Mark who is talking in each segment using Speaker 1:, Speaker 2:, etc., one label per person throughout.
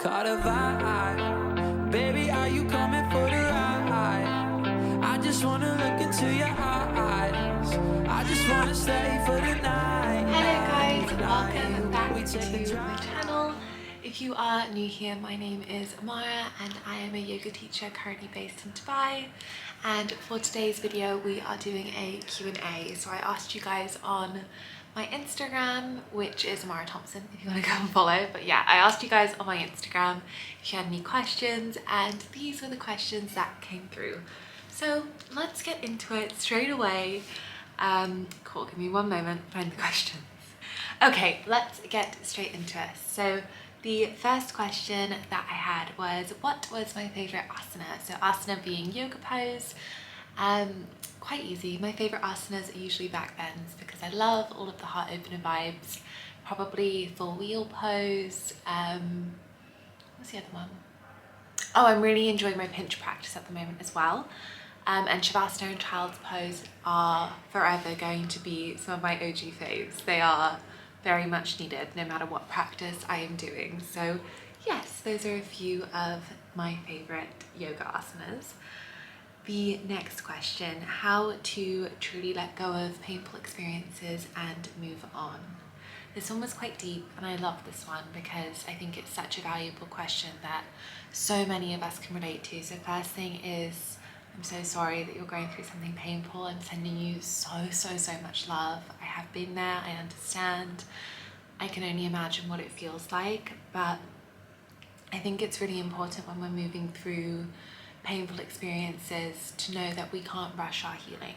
Speaker 1: caught a vibe. Baby, are you coming for the ride? I just wanna look into your eyes. I just wanna stay for the night.
Speaker 2: Hello guys, welcome back to my channel. If you are new here, my name is Amara and I am a yoga teacher currently based in Dubai. And for today's video, we are doing a Q&A. So I asked you guys on my Instagram, which is Amara Thompson, if you want to go and follow. But yeah, I asked you guys on my Instagram if you had any questions, and these were the questions that came through. So let's get into it straight away. Cool, give me one moment, find the questions. Okay, let's get straight into it. So the first question that I had was, what was my favorite asana? So asana being yoga pose. Quite easy. My favorite asanas are usually back bends because I love all of the heart opener vibes. Probably full wheel pose. What's the other one? Oh, I'm really enjoying my pinch practice at the moment as well. And Shavasana and Child's Pose are forever going to be some of my OG faves. They are very much needed no matter what practice I am doing. So yes, those are a few of my favorite yoga asanas. The next question, how to truly let go of painful experiences and move on. This one was quite deep and I love this one because I think it's such a valuable question that so many of us can relate to. So first thing is, I'm so sorry that you're going through something painful. I'm sending you so much love. I have been there, I understand. I can only imagine what it feels like, but I think it's really important when we're moving through painful experiences to know that we can't rush our healing.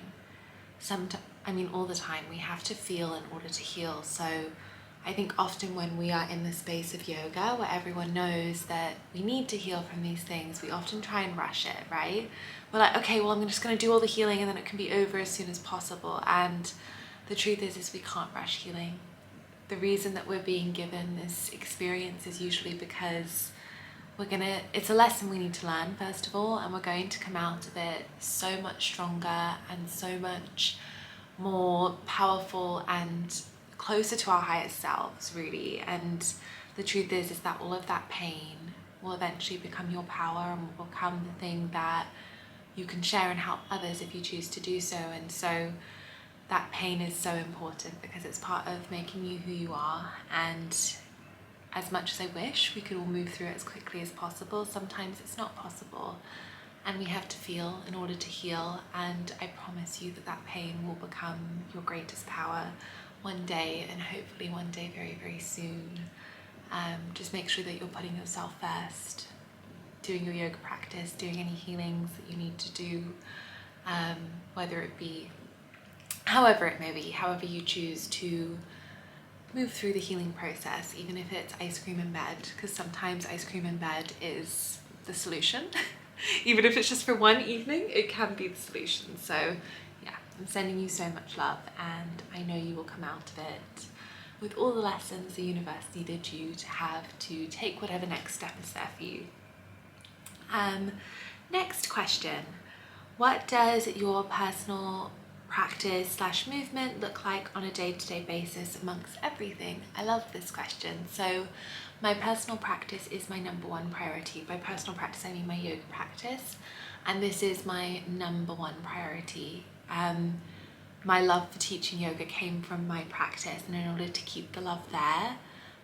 Speaker 2: All the time, we have to feel in order to heal. So I think often when we are in the space of yoga where everyone knows that we need to heal from these things, we often try and rush it, right? We're like, okay, well, I'm just going to do all the healing and then it can be over as soon as possible. And the truth is we can't rush healing. The reason that we're being given this experience is usually because it's a lesson we need to learn, first of all, and we're going to come out of it so much stronger and so much more powerful and closer to our highest selves, really. And the truth is that all of that pain will eventually become your power and will become the thing that you can share and help others if you choose to do so. And so that pain is so important because it's part of making you who you are. And as much as I wish we could all move through it as quickly as possible, sometimes it's not possible. And we have to feel in order to heal. And I promise you that pain will become your greatest power one day, and hopefully one day very soon. Just make sure that you're putting yourself first, doing your yoga practice, doing any healings that you need to do, whether it be however it may be, however you choose to move through the healing process, even if it's ice cream in bed, because sometimes ice cream in bed is the solution. Even if it's just for one evening, it can be the solution. So yeah, I'm sending you so much love and I know you will come out of it with all the lessons the universe needed you to have to take whatever next step is there for you. Next question, what does your personal practice / movement look like on a day-to-day basis amongst everything? I love this question. So my personal practice is my number one priority. By personal practice, I mean my yoga practice. And this is my number one priority. My love for teaching yoga came from my practice. And in order to keep the love there,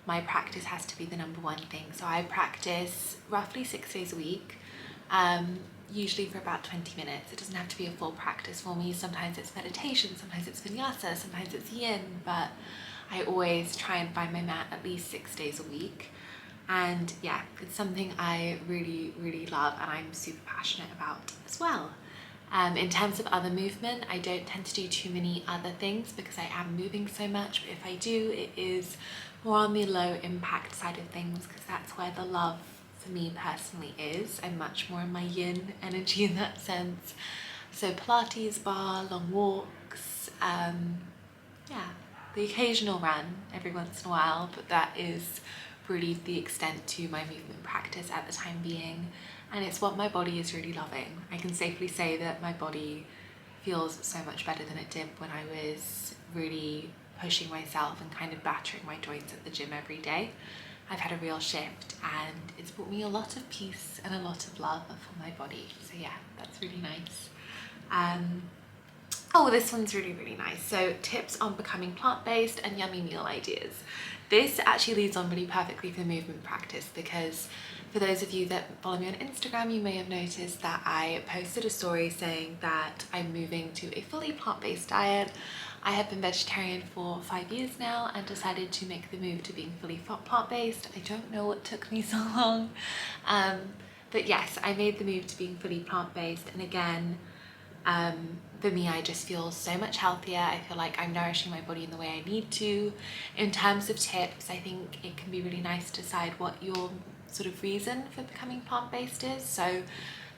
Speaker 2: my practice has to be the number one thing. So I practice roughly 6 days a week. Usually for about 20 minutes. It doesn't have to be a full practice for me. Sometimes it's meditation, sometimes it's vinyasa, sometimes it's yin, but I always try and find my mat at least 6 days a week. And yeah, it's something I really love and I'm super passionate about as well. In terms of other movement, I don't tend to do too many other things because I am moving so much, but if I do, it is more on the low impact side of things because that's where the love for me personally is. I'm much more in my yin energy in that sense. So Pilates, bar, long walks, yeah, the occasional run every once in a while, but that is really the extent to my movement practice at the time being. And it's what my body is really loving. I can safely say that my body feels so much better than it did when I was really pushing myself and kind of battering my joints at the gym every day. I've had a real shift, and it's brought me a lot of peace and a lot of love for my body. So yeah, that's really nice. Oh, this one's really, really nice. So tips on becoming plant-based and yummy meal ideas. This actually leads on really perfectly for movement practice, because for those of you that follow me on Instagram, you may have noticed that I posted a story saying that I'm moving to a fully plant-based diet. I have been vegetarian for 5 years now and decided to make the move to being fully plant-based. I don't know what took me so long. But yes, I made the move to being fully plant-based, and again, for me, I just feel so much healthier. I feel like I'm nourishing my body in the way I need to. In terms of tips, I think it can be really nice to decide what your sort of reason for becoming plant-based is. So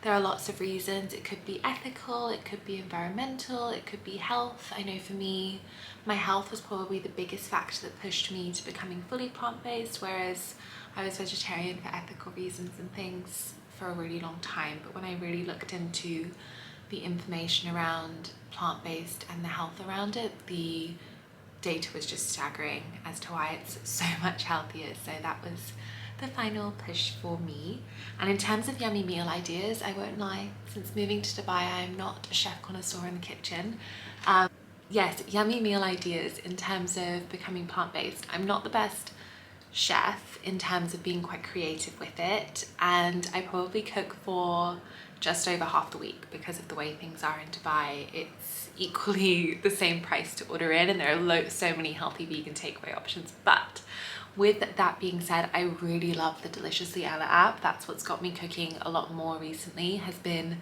Speaker 2: there are lots of reasons. It could be ethical, it could be environmental, it could be health. I know for me, my health was probably the biggest factor that pushed me to becoming fully plant-based, whereas I was vegetarian for ethical reasons and things for a really long time. But when I really looked into the information around plant-based and the health around it, the data was just staggering as to why it's so much healthier. So that was the final push for me. And in terms of yummy meal ideas, I won't lie, since moving to Dubai, I'm not a chef connoisseur in the kitchen. Yes, yummy meal ideas in terms of becoming plant-based. I'm not the best chef in terms of being quite creative with it, and I probably cook for just over half the week because of the way things are in Dubai. It's equally the same price to order in, and there are so many healthy vegan takeaway options. But with that being said, I really love the Deliciously Ella app. That's what's got me cooking a lot more recently, has been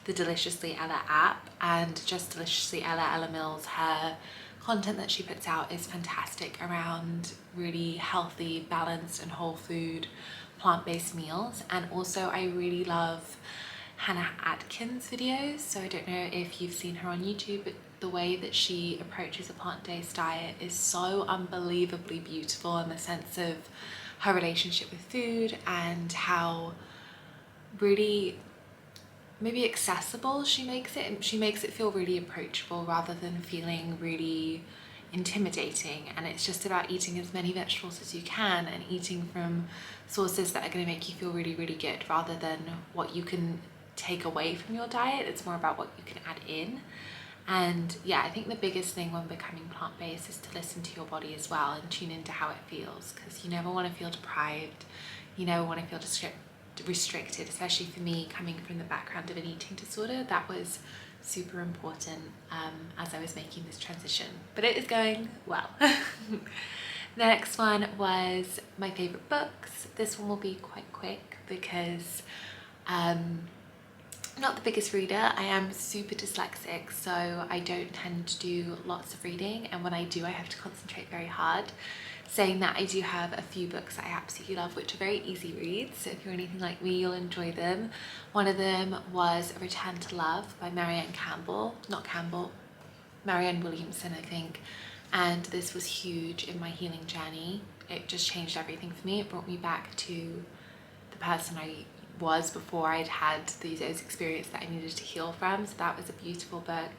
Speaker 2: the Deliciously Ella app, and just Deliciously Ella Mills, her content that she puts out is fantastic around really healthy, balanced and whole food plant-based meals. And also I really love Hannah Atkins videos. So I don't know if you've seen her on YouTube, but the way that she approaches a plant-based diet is so unbelievably beautiful, in the sense of her relationship with food and how really maybe accessible she makes it, and she makes it feel really approachable rather than feeling really intimidating. And it's just about eating as many vegetables as you can and eating from sources that are going to make you feel really, really good, rather than what you can take away from your diet. It's more about what you can add in. And yeah, I think the biggest thing when becoming plant-based is to listen to your body as well and tune into how it feels, because you never want to feel deprived, you never want to feel restricted. Especially for me, coming from the background of an eating disorder, that was super important as I was making this transition, but it is going well. The next one was my favorite books. This one will be quite quick because I'm not the biggest reader. I am super dyslexic, so I don't tend to do lots of reading, and when I do, I have to concentrate very hard. Saying that, I do have a few books I absolutely love, which are very easy reads, so if you're anything like me, you'll enjoy them. One of them was A Return to Love by Marianne Williamson, I think, and this was huge in my healing journey. It just changed everything for me. It brought me back to the person I was before I'd had those experiences that I needed to heal from, so that was a beautiful book.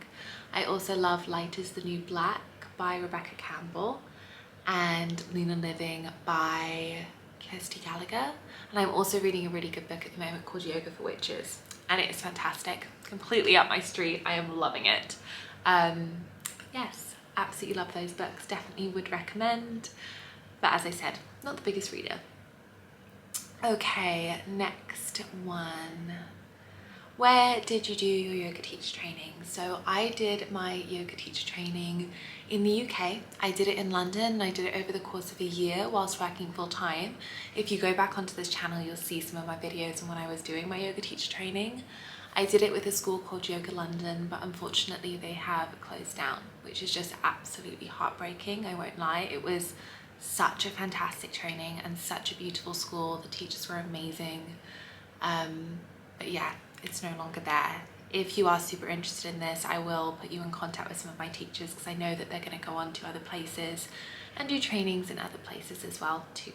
Speaker 2: I also love Light is the New Black by Rebecca Campbell, and Lean and Living by Kirsty Gallagher. And I'm also reading a really good book at the moment called Yoga for Witches, and it is fantastic, completely up my street. I am loving it. Yes, absolutely love those books, definitely would recommend, but as I said, not the biggest reader. Okay, next one. Where did you do your yoga teacher training? So I did my yoga teacher training in the UK. I did it in London. I did it over the course of a year whilst working full time. If you go back onto this channel, you'll see some of my videos on when I was doing my yoga teacher training. I did it with a school called Yoga London, but unfortunately they have closed down, which is just absolutely heartbreaking, I won't lie. It was such a fantastic training and such a beautiful school. The teachers were amazing. But yeah, it's no longer there. If you are super interested in this, I will put you in contact with some of my teachers, because I know that they're going to go on to other places and do trainings in other places as well too.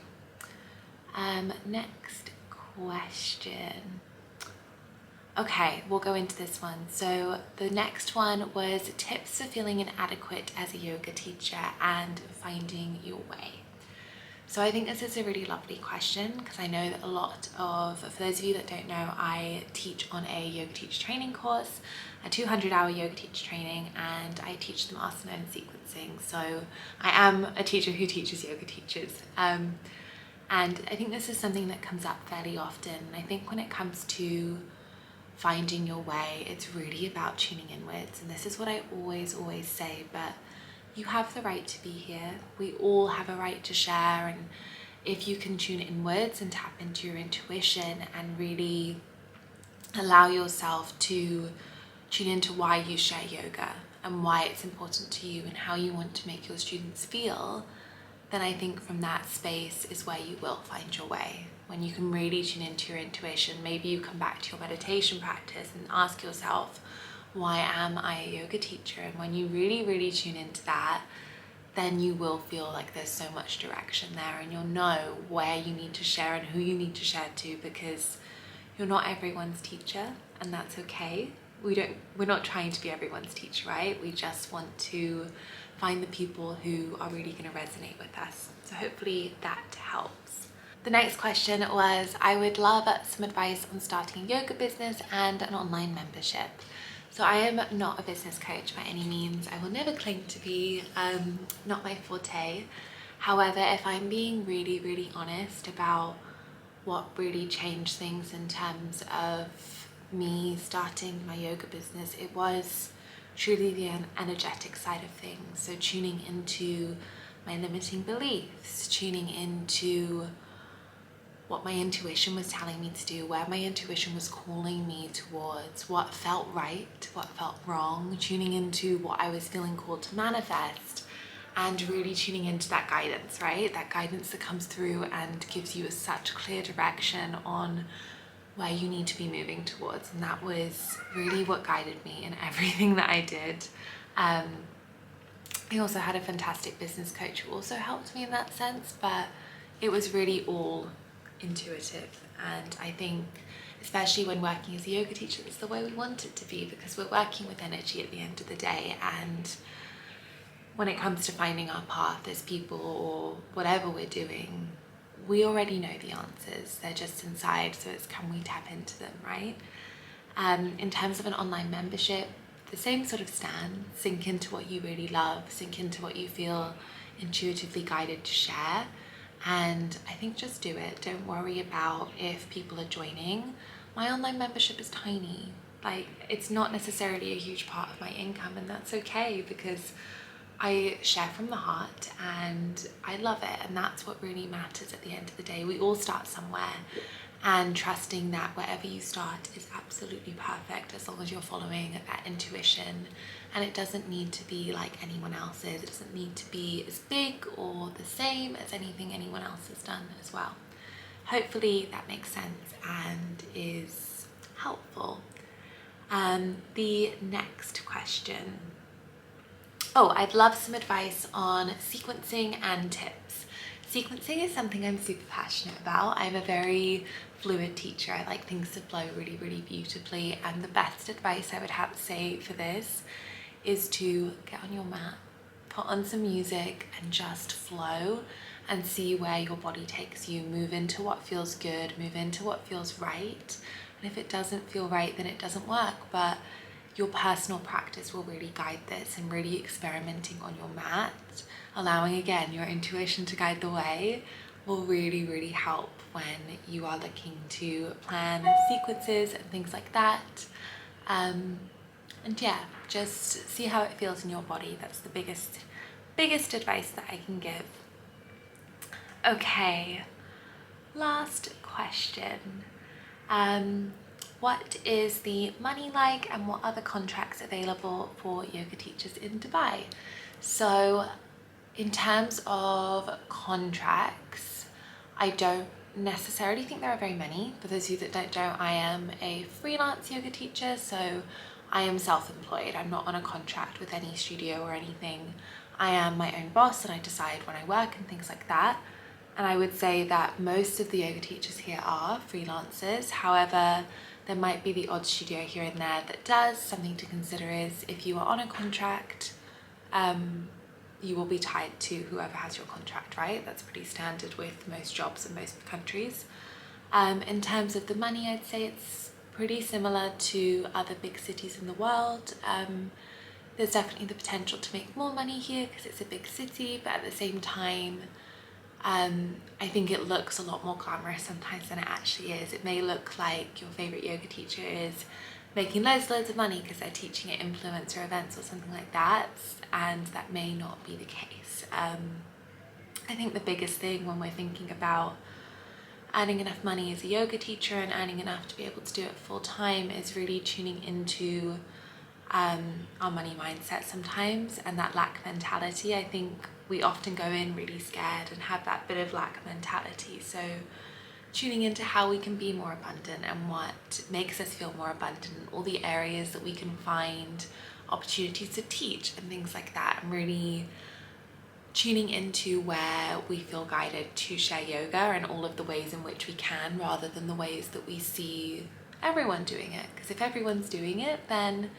Speaker 2: Next question. Okay, we'll go into this one. So the next one was tips for feeling inadequate as a yoga teacher and finding your way. So I think this is a really lovely question, because I know that for those of you that don't know, I teach on a yoga teacher training course, a 200-hour yoga teacher training, and I teach them asana and sequencing. So I am a teacher who teaches yoga teachers. And I think this is something that comes up fairly often. I think when it comes to finding your way, it's really about tuning inwards. And this is what I always say, but you have the right to be here. We all have a right to share, and if you can tune inwards and tap into your intuition and really allow yourself to tune into why you share yoga and why it's important to you and how you want to make your students feel, then I think from that space is where you will find your way. When you can really tune into your intuition, maybe you come back to your meditation practice and ask yourself, why am I a yoga teacher? And when you really tune into that, then you will feel like there's so much direction there, and you'll know where you need to share and who you need to share to, because you're not everyone's teacher, and that's okay. We're not trying to be everyone's teacher, right? We just want to find the people who are really going to resonate with us. So hopefully that helps. The next question was, I would love some advice on starting a yoga business and an online membership. So I am not a business coach by any means. I will never claim to be, not my forte. However, if I'm being really honest about what really changed things in terms of me starting my yoga business, it was truly the energetic side of things. So tuning into my limiting beliefs, tuning into what my intuition was telling me to do, where my intuition was calling me towards, what felt right, what felt wrong, tuning into what I was feeling called to manifest, and really tuning into that guidance, right? That guidance that comes through and gives you such clear direction on where you need to be moving towards. And that was really what guided me in everything that I did. I also had a fantastic business coach who also helped me in that sense, but it was really all intuitive. And I think especially when working as a yoga teacher, it's the way we want it to be, because we're working with energy at the end of the day. And when it comes to finding our path as people or whatever we're doing, we already know the answers. They're just inside, so it's can we tap into them, right? In terms of an online membership, the same sort of stand. Sink into what you really love, sink into what you feel intuitively guided to share. And I think just do it. Don't worry about if people are joining. My online membership is tiny. Like, it's not necessarily a huge part of my income, and that's okay, because I share from the heart and I love it, and that's what really matters at the end of the day. We all start somewhere, and trusting that wherever you start is absolutely perfect as long as you're following that intuition. And it doesn't need to be like anyone else's. It doesn't need to be as big or the same as anything anyone else has done as well. Hopefully that makes sense and is helpful. The next question. Oh, I'd love some advice on sequencing and tips. Sequencing is something I'm super passionate about. I'm a very fluid teacher. I like things to flow really beautifully, and the best advice I would have to say for this is to get on your mat, put on some music and just flow and see where your body takes you. Move into what feels good, move into what feels right. And if it doesn't feel right, then it doesn't work. But your personal practice will really guide this, and really experimenting on your mat, allowing again your intuition to guide the way, will really help when you are looking to plan sequences and things like that. And yeah, just see how it feels in your body. That's the biggest advice that I can give. Okay, last question. What is the money like, and what are the contracts available for yoga teachers in Dubai? So in terms of contracts, I don't necessarily think there are very many. For those of you that don't know, I am a freelance yoga teacher, so I am self-employed. I'm not on a contract with any studio or anything. I am my own boss, and I decide when I work and things like that. And I would say that most of the yoga teachers here are freelancers. However, there might be the odd studio here and there that does. Something to consider is if you are on a contract, you will be tied to whoever has your contract, right? That's pretty standard with most jobs in most countries. In terms of the money, I'd say it's pretty similar to other big cities in the world. There's definitely the potential to make more money here because it's a big city, but at the same time, I think it looks a lot more glamorous sometimes than it actually is. It may look like your favorite yoga teacher is making loads of money because they're teaching at influencer events or something like that, and that may not be the case. I think the biggest thing when we're thinking about earning enough money as a yoga teacher and earning enough to be able to do it full time is really tuning into our money mindset sometimes, and that lack mentality. I think we often go in really scared and have that bit of lack mentality. So tuning into how we can be more abundant and what makes us feel more abundant, all the areas that we can find opportunities to teach and things like that, and really tuning into where we feel guided to share yoga and all of the ways in which we can, rather than the ways that we see everyone doing it. Because if everyone's doing it, then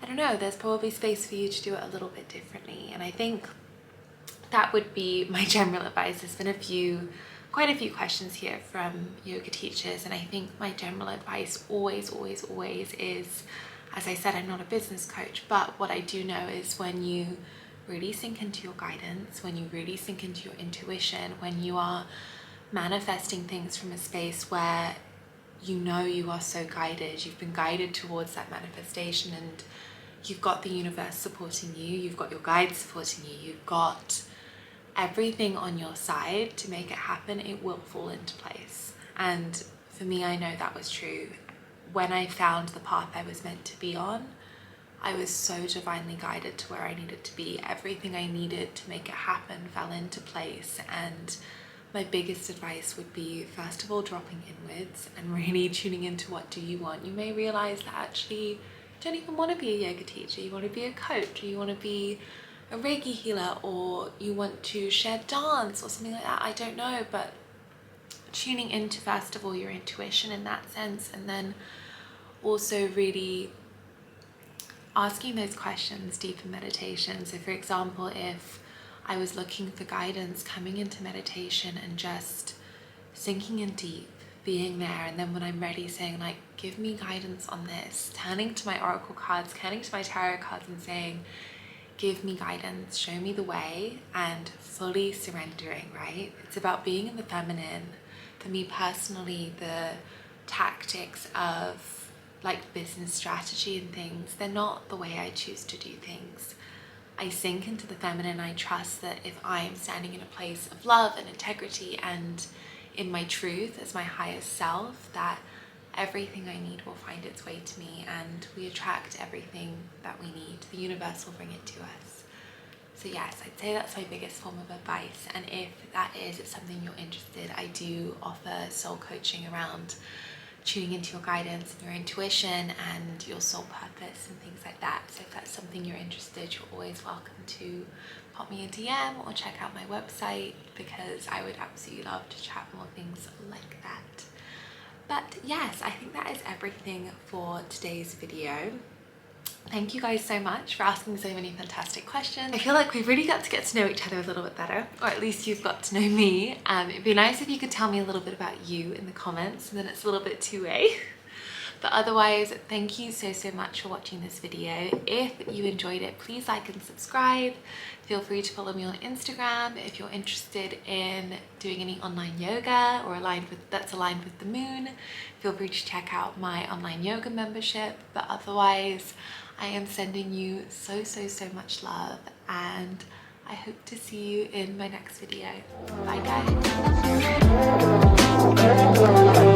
Speaker 2: I don't know, there's probably space for you to do it a little bit differently. And I think that would be my general advice. There's been quite a few questions here from yoga teachers, and I think my general advice always is, as I said, I'm not a business coach, but what I do know is when you really sink into your guidance, when you really sink into your intuition, when you are manifesting things from a space where you know you are so guided, you've been guided towards that manifestation, and you've got the universe supporting you, you've got your guides supporting you, you've got everything on your side to make it happen, it will fall into place. And for me, I know that was true. When I found the path I was meant to be on, I was so divinely guided to where I needed to be. Everything I needed to make it happen fell into place. And my biggest advice would be, first of all, dropping inwards and really tuning into what do you want. You may realize that actually you don't even want to be a yoga teacher, you want to be a coach, or you want to be a Reiki healer, or you want to share dance or something like that. I don't know, but tuning into, first of all, your intuition in that sense, and then also really asking those questions deep in meditation. So for example, if I was looking for guidance coming into meditation and just sinking in deep, being there, and then when I'm ready saying like, give me guidance on this, turning to my oracle cards, turning to my tarot cards and saying, give me guidance, show me the way, and fully surrendering, right? It's about being in the feminine. For me personally, the tactics of like business strategy and things, they're not the way I choose to do things. I sink into the feminine. I trust that if I am standing in a place of love and integrity and in my truth as my highest self, that everything I need will find its way to me, and we attract everything that we need. The universe will bring it to us. So yes, I'd say that's my biggest form of advice. And if that is something you're interested, I do offer soul coaching around tuning into your guidance and your intuition and your soul purpose and things like that. So if that's something you're interested, you're always welcome to pop me a DM or check out my website, because I would absolutely love to chat more things like that. But yes, I think that is everything for today's video. Thank you guys so much for asking so many fantastic questions. I feel like we've really got to get to know each other a little bit better, or at least you've got to know me. It'd be nice if you could tell me a little bit about you in the comments, and then it's a little bit two-way. But otherwise, thank you so much for watching this video. If you enjoyed it, please like and subscribe. Feel free to follow me on Instagram if you're interested in doing any online yoga or that's aligned with the moon. Feel free to check out my online yoga membership. But otherwise, I am sending you so much love, and I hope to see you in my next video. Bye guys.